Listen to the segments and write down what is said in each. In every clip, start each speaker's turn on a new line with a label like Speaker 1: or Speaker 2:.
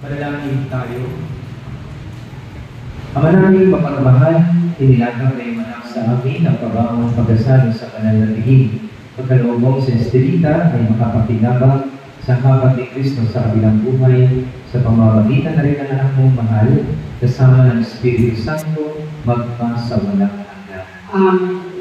Speaker 1: Manalangin tayo. Ama naming mapagmahal, inilatag na yung anak sa amin ang pabawang pagkasalo sa kanal na tingin. Pagkaloob sa Estelita ay makapakinabang sa kapat ni Kristo sa kabilang buhay, sa pamamagitan na rin ng anak mong mahal, kasama ng Espiritu Santo, magpasawalang hanggan.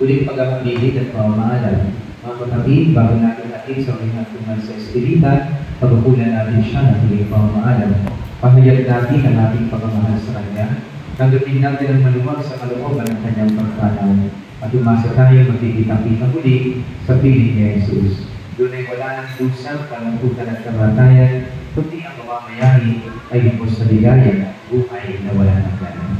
Speaker 1: Uling pagkakabilig at pamamahalan. Mga kapatid, bago natin atin sa uling hatungan sa Estelita, pagkukulan natin siya ng huling pamamahalan. Pahayag natin ang ating pagmamahal sa Kanya. Tanggapin natin ang maluwag sa kalooban ng Kanyang pagpanaw. At umasa tayo magkikita-kita muli sa piling ni Jesus. Doon ay wala ng dusa, panangkutan at kamatayan, kundi ang mamamayari ay lubos sa ligaya, buhay na wala ng hanggan.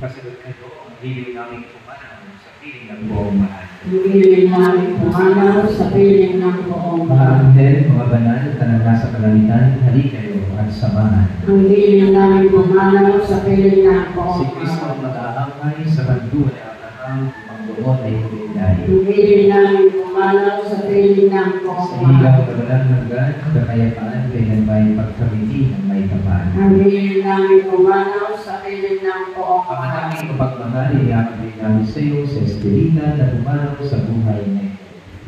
Speaker 1: Kasunod kayo, ang hiling namin pumanaw sa piling ng buong mahal.
Speaker 2: Hiling namin pumanaw sa piling ng buong mahal.
Speaker 1: Mga anghel, mga banal, na nasa kalangitan, hali kayo at samahan.
Speaker 2: Ang hiling namin pumanaw sa piling ng buong
Speaker 1: Si Kristo ang mag-aangay sa banduan ni Abraham, ang buwan ay huminday.
Speaker 2: Ang hiling namin pumanaw sa piling ng buong
Speaker 1: Sa
Speaker 2: mahal.
Speaker 1: hilaw na walang hanggan, kakayapaan, kailan may pagkamiti ng may kapal.
Speaker 2: Ang hiling namin pumanaw sa piling ng buong
Speaker 1: Ang
Speaker 2: mahal.
Speaker 1: aming kapagmahal, iakabay namin sa iyo sa Estelita na pumanaw sa buhay na ito.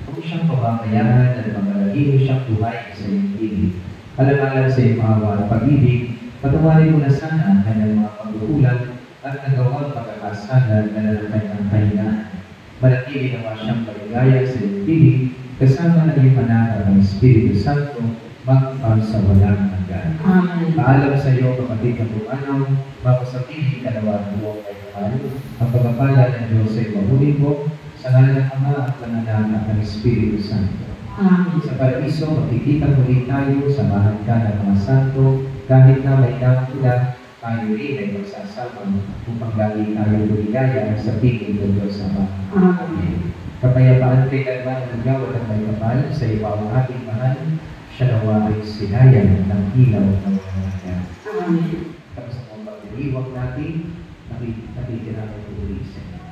Speaker 1: Kung siyang pamamayahan at mamalagino siyang buhay sa iyong piling. Alang-alang sa iyong awa at pag-ibig, patawarin mo na sana ang kanyang mga pagkukulang at nagawang pagkakasala na ng kanyang kahinaan. Manatili nawa siyang maligaya sa iyong piling, kasama ng iyong anak ng Espiritu Santo, magpasawalang hanggan.
Speaker 2: Amen.
Speaker 1: Paalam sa iyo, kapatid na pumanaw, mapasapihin ka nawa ang buong kayo. Ang pagpapala ng Diyos ay mahuli mo sa ngalan ng Ama at ng Anak at ng Espiritu Santo.
Speaker 2: Amen.
Speaker 1: Sa paraiso, magkikita muli tayo, samahan ka ng mga santo, kahit na may nakakila, tayo rin ay magsasama upang lagi tayo tuligaya sa piling ng Diyos Ama.
Speaker 2: Amen.
Speaker 1: Kapayapaan kay Kalban ng gawad at may kapal sa ibaw ang ating mahal, siya nawa ay sinayan ng ilaw ng mga hanggan.
Speaker 2: Amen.
Speaker 1: Tapos sa mga pag-iwag natin, nakikita ng tuloy sa inyo.